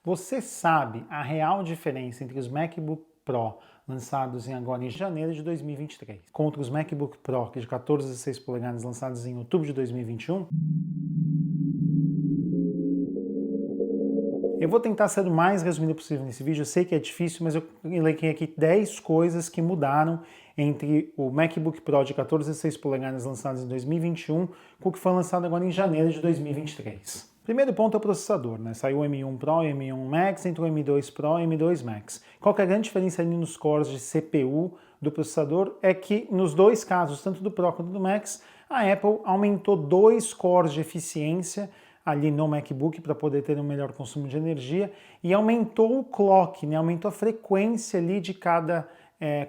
Você sabe a real diferença entre os MacBook Pro lançados agora em janeiro de 2023 contra os MacBook Pro de 14 e 16 polegadas lançados em outubro de 2021? Eu vou tentar ser o mais resumido possível nesse vídeo, eu sei que é difícil, mas eu elenquei aqui 10 coisas que mudaram entre o MacBook Pro de 14 e 16 polegadas lançados em 2021 com o que foi lançado agora em janeiro de 2023. Primeiro ponto é o processador, né? Saiu o M1 Pro e M1 Max, entrou o M2 Pro e M2 Max. Qual que é a grande diferença ali nos cores de CPU do processador? É que nos dois casos, tanto do Pro quanto do Max, a Apple aumentou 2 cores de eficiência ali no MacBook para poder ter um melhor consumo de energia e aumentou o clock, né? Aumentou a frequência ali de cada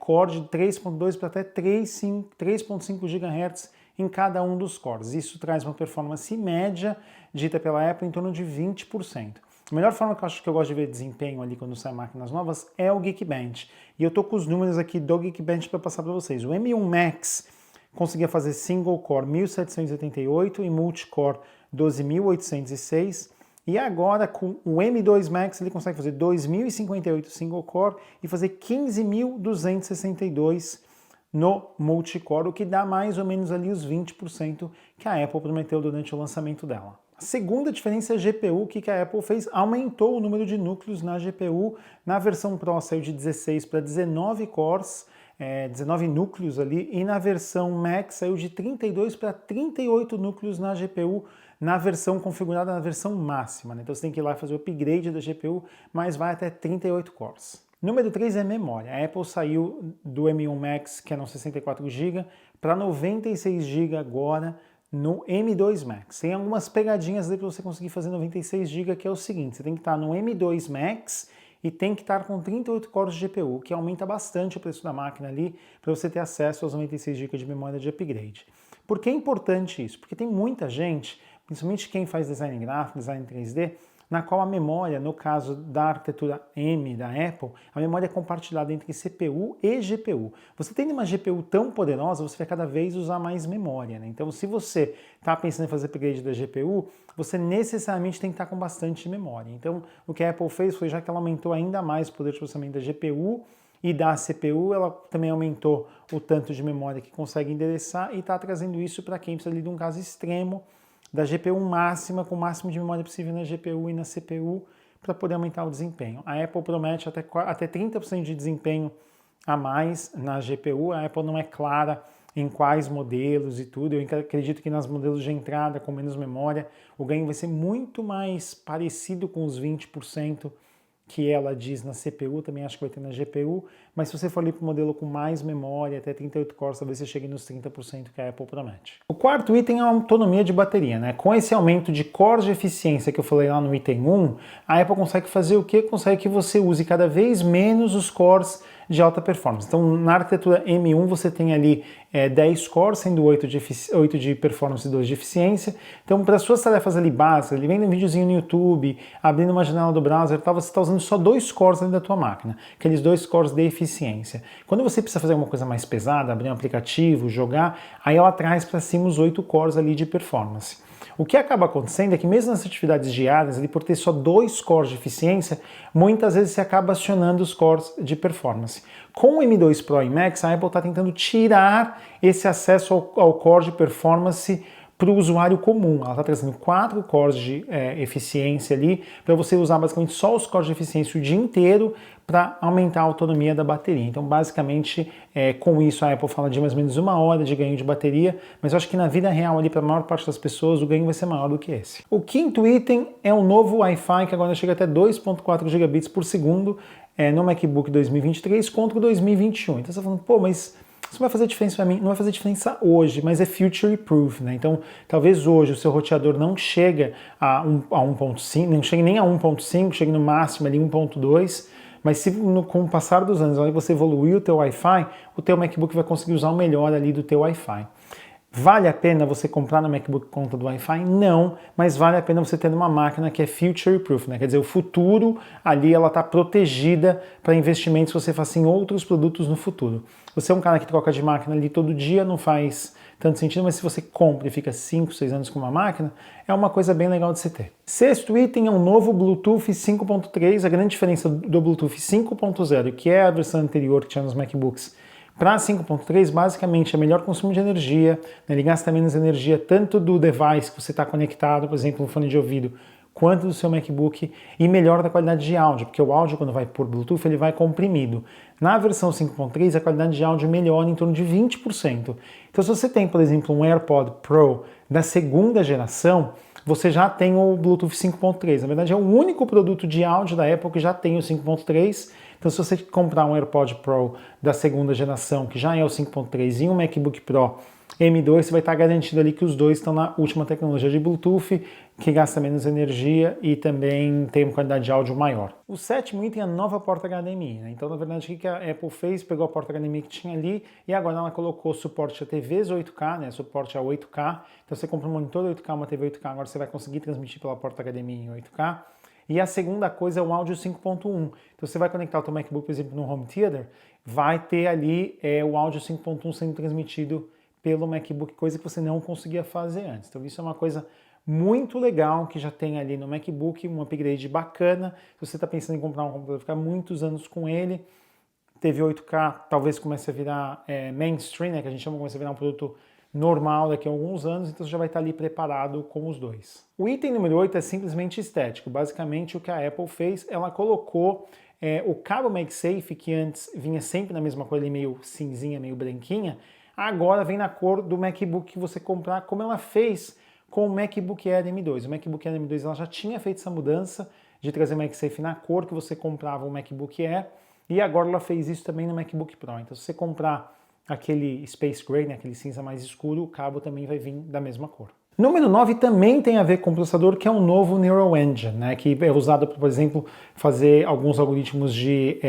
core de 3.2 para até 3.5 GHz em cada um dos cores. Isso traz uma performance média, dita pela Apple, em torno de 20%. A melhor forma que eu gosto de ver desempenho ali quando saem máquinas novas é o Geekbench. E eu tô com os números aqui do Geekbench para passar para vocês. O M1 Max conseguia fazer single core 1788 e multicore 12.806, e agora com o M2 Max ele consegue fazer 2.058 single core e fazer 15.262 no multicore, o que dá mais ou menos ali os 20% que a Apple prometeu durante o lançamento dela. A segunda diferença é a GPU. O que a Apple fez? Aumentou o número de núcleos na GPU. Na versão Pro saiu de 16 para 19 cores, 19 núcleos ali, e na versão Max saiu de 32 para 38 núcleos na GPU, na versão configurada na versão máxima, né? Então você tem que ir lá fazer o upgrade da GPU, mas vai até 38 cores. Número 3 é memória. A Apple saiu do M1 Max, que eram 64 GB, para 96 GB agora no M2 Max. Tem algumas pegadinhas ali para você conseguir fazer 96 GB, que é o seguinte: você tem que estar no M2 Max e tem que estar com 38 cores de GPU, que aumenta bastante o preço da máquina ali para você ter acesso aos 96 GB de memória de upgrade. Por que é importante isso? Porque tem muita gente, principalmente quem faz design gráfico, design 3D, na qual a memória, no caso da arquitetura M da Apple, a memória é compartilhada entre CPU e GPU. Você tendo uma GPU tão poderosa, você vai cada vez usar mais memória, né? Então, se você está pensando em fazer upgrade da GPU, você necessariamente tem que estar com bastante memória. Então, o que a Apple fez foi, já que ela aumentou ainda mais o poder de processamento da GPU e da CPU, ela também aumentou o tanto de memória que consegue endereçar e está trazendo isso para quem precisa de um caso extremo da GPU máxima, com o máximo de memória possível na GPU e na CPU, para poder aumentar o desempenho. A Apple promete até 30% de desempenho a mais na GPU. A Apple não é clara em quais modelos e tudo. Eu acredito que nas modelos de entrada com menos memória, o ganho vai ser muito mais parecido com os 20% que ela diz na CPU, também acho que vai ter na GPU, mas se você for ali para o modelo com mais memória, até 38 cores, talvez você chegue nos 30% que a Apple promete. O quarto item é a autonomia de bateria, né? Com esse aumento de cores de eficiência que eu falei lá no item 1, a Apple consegue fazer o quê? Consegue que você use cada vez menos os cores de alta performance. Então, na arquitetura M1 você tem ali 10 cores, sendo 8 de performance e 2 de eficiência. Então, para as suas tarefas ali básicas, ali vendo um videozinho no YouTube, abrindo uma janela do browser, tal, você está usando só 2 cores ali da tua máquina, aqueles 2 cores de eficiência. Quando você precisa fazer alguma coisa mais pesada, abrir um aplicativo, jogar, aí ela traz para cima os 8 cores ali de performance. O que acaba acontecendo é que mesmo nas atividades diárias, por ter só 2 cores de eficiência, muitas vezes você acaba acionando os cores de performance. Com o M2 Pro e Max, a Apple está tentando tirar esse acesso ao core de performance para o usuário comum. Ela está trazendo 4 cores de eficiência ali, para você usar basicamente só os cores de eficiência o dia inteiro para aumentar a autonomia da bateria. Então, basicamente, com isso a Apple fala de mais ou menos 1 hora de ganho de bateria, mas eu acho que na vida real ali, para a maior parte das pessoas, o ganho vai ser maior do que esse. O quinto item é o novo Wi-Fi, que agora chega até 2.4 gigabits por segundo no MacBook 2023 contra o 2021. Então você está falando, pô, mas isso vai fazer diferença para mim? Não vai fazer diferença hoje, mas é future proof, né? Então, talvez hoje o seu roteador não chegue a 1.5, não chegue nem a 1.5, chegue no máximo ali 1.2, mas se com o passar dos anos, você evoluir o teu Wi-Fi, o teu MacBook vai conseguir usar o melhor ali do teu Wi-Fi. Vale a pena você comprar no MacBook com conta do Wi-Fi? Não, mas vale a pena você ter uma máquina que é future proof, né? Quer dizer, o futuro ali ela está protegida para investimentos que você faça em outros produtos no futuro. Você é um cara que troca de máquina ali todo dia, não faz tanto sentido, mas se você compra e fica 5, 6 anos com uma máquina, é uma coisa bem legal de se ter. Sexto item é um novo Bluetooth 5.3. A grande diferença do Bluetooth 5.0, que é a versão anterior que tinha nos MacBooks, para 5.3, basicamente, é melhor consumo de energia, né? Ele gasta menos energia tanto do device que você está conectado, por exemplo, no fone de ouvido, quanto do seu MacBook, e melhor da qualidade de áudio, porque o áudio, quando vai por Bluetooth, ele vai comprimido. Na versão 5.3, a qualidade de áudio melhora em torno de 20%. Então, se você tem, por exemplo, um AirPod Pro da segunda geração, você já tem o Bluetooth 5.3. Na verdade, é o único produto de áudio da Apple que já tem o 5.3. Então, se você comprar um AirPod Pro da segunda geração, que já é o 5.3, e um MacBook Pro M2, você vai estar garantido ali que os dois estão na última tecnologia de Bluetooth, que gasta menos energia e também tem uma qualidade de áudio maior. O sétimo item é a nova porta HDMI, né? Então, na verdade, o que a Apple fez? Pegou a porta HDMI que tinha ali e agora ela colocou suporte a TVs 8K, né? Suporte a 8K. Então, você compra um monitor 8K, uma TV 8K, agora você vai conseguir transmitir pela porta HDMI em 8K. E a segunda coisa é o áudio 5.1. Então você vai conectar o teu MacBook, por exemplo, no Home Theater, vai ter ali o áudio 5.1 sendo transmitido pelo MacBook, coisa que você não conseguia fazer antes. Então isso é uma coisa muito legal que já tem ali no MacBook, um upgrade bacana. Se você está pensando em comprar um computador, ficar muitos anos com ele, TV 8K talvez comece a virar mainstream, né, que a gente chama, comece a virar um produto normal daqui a alguns anos, então você já vai estar ali preparado com os dois. O item número 8 é simplesmente estético. Basicamente o que a Apple fez, ela colocou o cabo MagSafe, que antes vinha sempre na mesma cor, ali meio cinzinha, meio branquinha, agora vem na cor do MacBook que você comprar, como ela fez com o MacBook Air M2. O MacBook Air M2 ela já tinha feito essa mudança de trazer o MagSafe na cor que você comprava o MacBook Air, e agora ela fez isso também no MacBook Pro. Então se você comprar aquele Space Gray, né, aquele cinza mais escuro, o cabo também vai vir da mesma cor. Número 9 também tem a ver com o processador, que é um novo Neural Engine, né, que é usado para, por exemplo, fazer alguns algoritmos de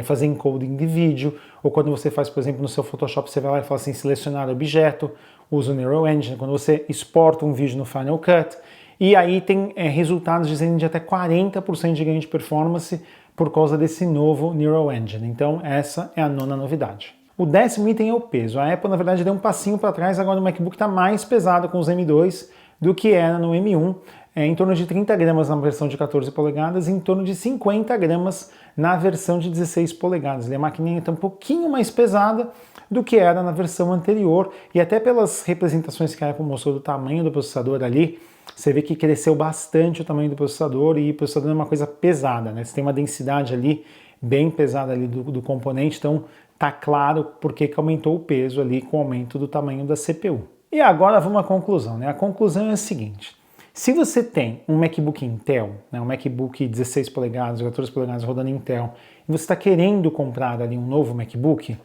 fazer encoding de vídeo, ou quando você faz, por exemplo, no seu Photoshop, você vai lá e fala assim, selecionar objeto, usa o Neural Engine, quando você exporta um vídeo no Final Cut, e aí tem resultados dizendo de até 40% de ganho de performance por causa desse novo Neural Engine. Então essa é a nona novidade. O décimo item é o peso. A Apple, na verdade, deu um passinho para trás, agora o MacBook está mais pesado com os M2 do que era no M1, em torno de 30 gramas na versão de 14 polegadas e em torno de 50 gramas na versão de 16 polegadas. A maquininha está um pouquinho mais pesada do que era na versão anterior, e até pelas representações que a Apple mostrou do tamanho do processador ali, você vê que cresceu bastante o tamanho do processador, e o processador é uma coisa pesada, né? Você tem uma densidade ali bem pesada ali do componente, então tá claro porque que aumentou o peso ali com o aumento do tamanho da CPU. E agora vamos à conclusão, né? A conclusão é a seguinte: se você tem um MacBook Intel, né, um MacBook 16 polegadas, 14 polegadas rodando Intel, e você está querendo comprar ali um novo MacBook,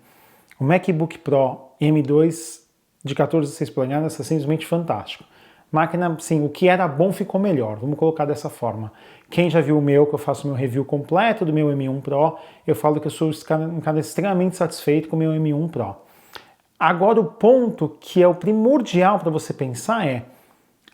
o MacBook Pro M2 de 14 a 16 polegadas está simplesmente fantástico. Máquina, sim, o que era bom ficou melhor, vamos colocar dessa forma. Quem já viu o meu, que eu faço meu review completo do meu M1 Pro, eu falo que eu sou um cara extremamente satisfeito com o meu M1 Pro. Agora o ponto que é o primordial para você pensar é,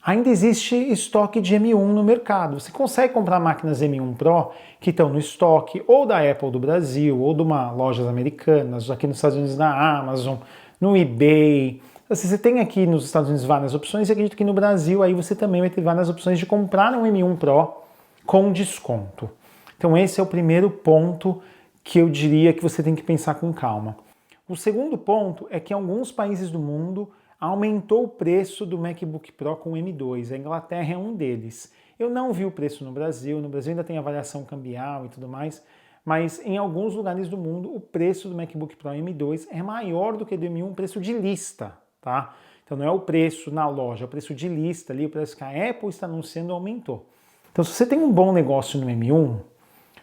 ainda existe estoque de M1 no mercado. Você consegue comprar máquinas M1 Pro que estão no estoque ou da Apple do Brasil, ou de uma lojas americanas, aqui nos Estados Unidos na Amazon, no eBay. Assim, você tem aqui nos Estados Unidos várias opções, e acredito que no Brasil aí você também vai ter várias opções de comprar um M1 Pro com desconto. Então esse é o primeiro ponto que eu diria que você tem que pensar com calma. O segundo ponto é que em alguns países do mundo aumentou o preço do MacBook Pro com M2, a Inglaterra é um deles. Eu não vi o preço no Brasil ainda tem a variação cambial e tudo mais, mas em alguns lugares do mundo o preço do MacBook Pro M2 é maior do que do M1, preço de lista. Tá? Então não é o preço na loja, é o preço de lista ali, o preço que a Apple está anunciando aumentou. Então se você tem um bom negócio no M1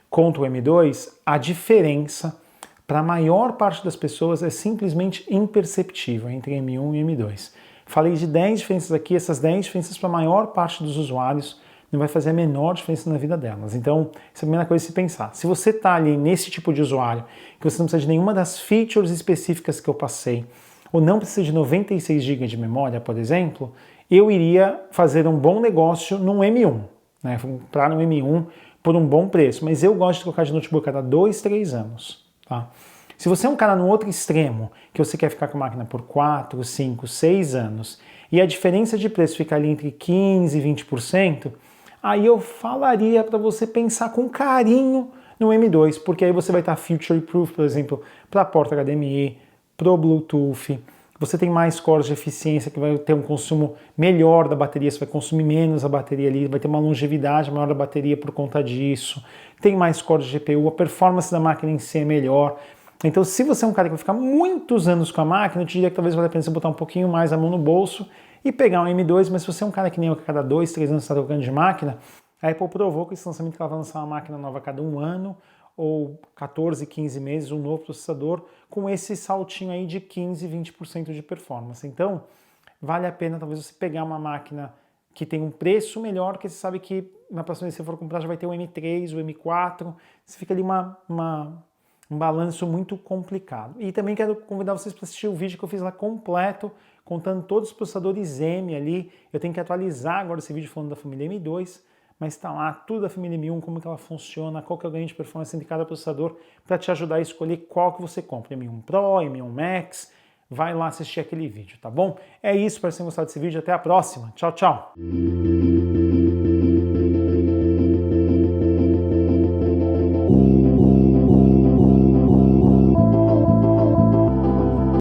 contra o M2, a diferença para a maior parte das pessoas é simplesmente imperceptível entre M1 e M2. Falei de 10 diferenças aqui, essas 10 diferenças para a maior parte dos usuários não vai fazer a menor diferença na vida delas. Então, essa é a primeira coisa a se pensar. Se você está ali nesse tipo de usuário, que você não precisa de nenhuma das features específicas que eu passei, ou não precisa de 96 GB de memória, por exemplo, eu iria fazer um bom negócio num M1, né? Comprar no M1 por um bom preço, mas eu gosto de trocar de notebook a cada 2, 3 anos, tá? Se você é um cara no outro extremo, que você quer ficar com a máquina por 4, 5, 6 anos, e a diferença de preço fica ali entre 15% e 20%, aí eu falaria para você pensar com carinho no M2, porque aí você vai estar future proof, por exemplo, para a porta HDMI, para o Bluetooth, você tem mais cores de eficiência, que vai ter um consumo melhor da bateria, você vai consumir menos a bateria ali, vai ter uma longevidade maior da bateria por conta disso, tem mais cores de GPU, a performance da máquina em si é melhor. Então, se você é um cara que vai ficar muitos anos com a máquina, eu te diria que talvez valha a pena você botar um pouquinho mais a mão no bolso e pegar um M2, mas se você é um cara que nem eu, que a cada 2, 3 anos está trocando de máquina, a Apple provou que esse lançamento que ela vai lançar uma máquina nova a cada 1 ano, ou 14, 15 meses, um novo processador, com esse saltinho aí de 15, 20% de performance. Então, vale a pena talvez você pegar uma máquina que tem um preço melhor, porque você sabe que na próxima vez que você for comprar já vai ter o M3, o M4, você fica ali um balanço muito complicado. E também quero convidar vocês para assistir o vídeo que eu fiz lá completo, contando todos os processadores M ali. Eu tenho que atualizar agora esse vídeo falando da família M2, mas está lá tudo da família M1, como que ela funciona, qual que é o ganho de performance de cada processador, para te ajudar a escolher qual que você compra, M1 Pro, M1 Max. Vai lá assistir aquele vídeo, tá bom? É isso, espero que vocês tenham gostado desse vídeo. Até a próxima. Tchau, tchau!